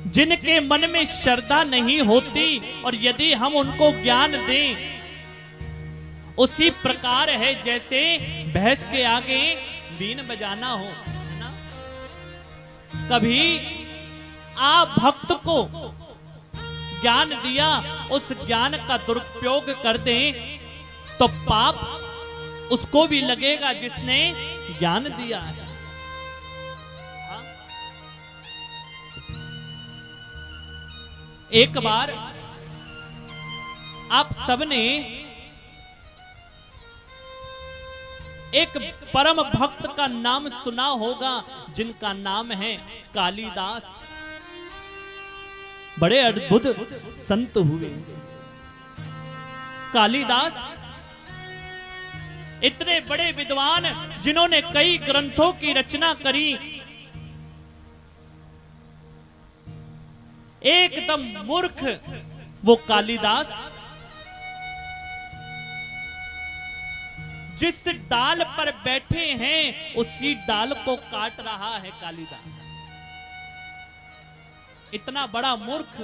जिनके मन में श्रद्धा नहीं होती और यदि हम उनको ज्ञान दें, उसी प्रकार है जैसे भैंस के आगे बीन बजाना हो, है ना। कभी आप भक्त को ज्ञान दिया, उस ज्ञान का दुरुपयोग कर दें तो पाप उसको भी लगेगा जिसने ज्ञान दिया है। एक बार आप सबने एक परम भक्त का नाम सुना होगा, जिनका नाम है कालिदास। बड़े अद्भुत संत हुए कालिदास, इतने बड़े विद्वान जिन्होंने कई ग्रंथों की रचना करी। एकदम मूर्ख वो कालिदास, जिस डाल पर बैठे हैं उसी डाल को काट रहा है कालिदास। इतना बड़ा मूर्ख।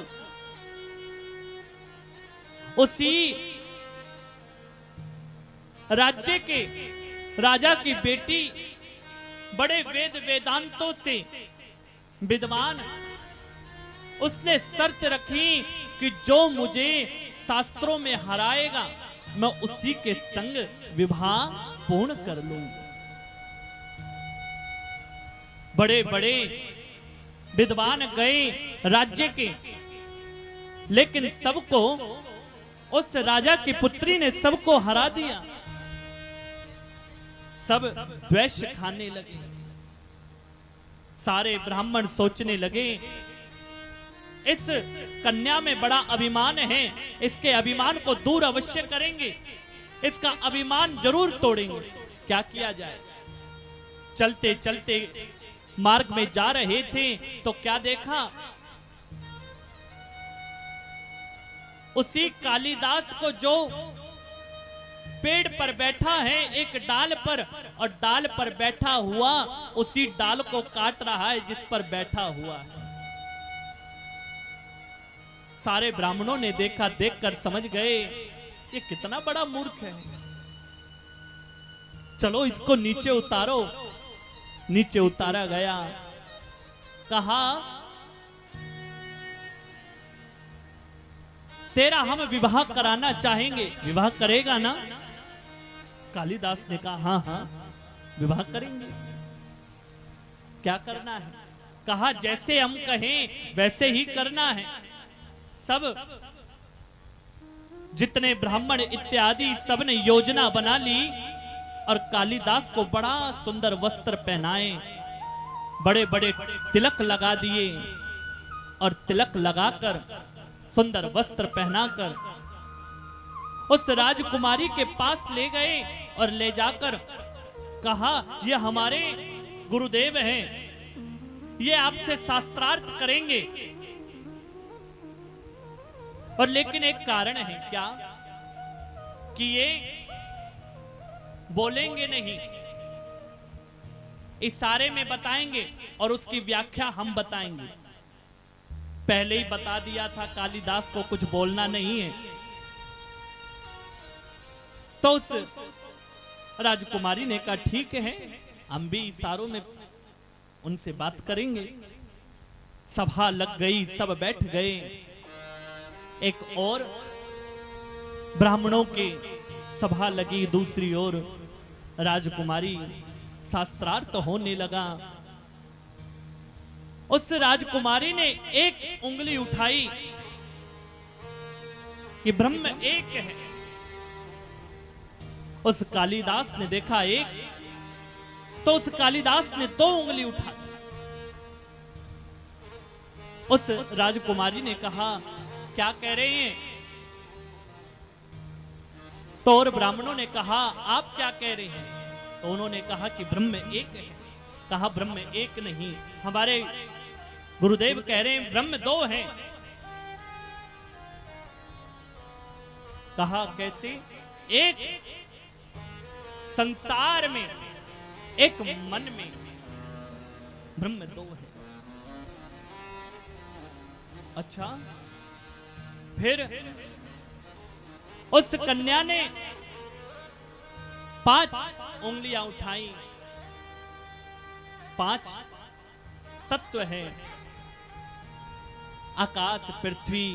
उसी राज्य के राजा की बेटी, बड़े वेद वेदांतों से विद्वान, उसने शर्त रखी कि जो मुझे शास्त्रों में हराएगा मैं उसी के संग विवाह पूर्ण कर लूंगा। बड़े बड़े विद्वान गए राज्य के, लेकिन सबको, उस राजा की पुत्री ने सबको हरा दिया। सब द्वेष खाने लगे। सारे ब्राह्मण सोचने लगे इस कन्या में बड़ा अभिमान है, इसके अभिमान को दूर अवश्य करेंगे, इसका अभिमान जरूर तोड़ेंगे। क्या किया जाए। चलते चलते मार्ग में जा रहे थे तो क्या देखा, उसी कालिदास को जो पेड़ पर बैठा है एक डाल पर, और डाल पर बैठा हुआ उसी डाल को काट रहा है जिस पर बैठा हुआ है। सारे ब्राह्मणों ने देखा, देखकर समझ गए ये कितना बड़ा मूर्ख है, चलो इसको नीचे उतारो। नीचे उतारा गया। कहा तेरा हम विवाह कराना चाहेंगे, विवाह करेगा ना। कालिदास ने कहा हाँ हाँ विवाह करेंगे। क्या करना है। कहा जैसे हम कहें वैसे ही करना है। सब जितने ब्राह्मण इत्यादि सब ने योजना बना ली और कालिदास को बड़ा सुंदर वस्त्र पहनाए, बड़े बड़े तिलक लगा दिए और तिलक लगाकर सुंदर वस्त्र पहनाकर उस राजकुमारी के पास ले गए और ले जाकर कहा ये हमारे गुरुदेव हैं, ये आपसे शास्त्रार्थ करेंगे। और लेकिन एक कारण है क्या कि ये बोलेंगे नहीं, इशारे में बताएंगे और उसकी व्याख्या हम बताएंगे। पहले ही बता दिया था कालिदास को कुछ बोलना नहीं है। तो उस राजकुमारी ने कहा ठीक है हम भी इशारों में उनसे बात करेंगे। सभा लग गई, सब बैठ गए। एक और ब्राह्मणों की सभा लगी, दूसरी ओर राजकुमारी शास्त्रार्थ होने लगा। उस राजकुमारी ने एक उंगली उठाई कि ब्रह्म एक है। उस कालिदास ने देखा एक, तो उस कालिदास ने दो उंगली उठाई। उस राजकुमारी ने कहा क्या कह रहे हैं। तो और ब्राह्मणों ने कहा आप क्या कह रहे हैं। तो उन्होंने कहा कि ब्रह्म एक है। कहा ब्रह्म एक नहीं, हमारे गुरुदेव कह रहे हैं ब्रह्म दो हैं। कहा कैसे। एक संसार में, एक मन में, ब्रह्म दो है। अच्छा, फिर उस कन्या ने 5 उंगलियां उठाई। 5 तत्व है, आकाश, पृथ्वी,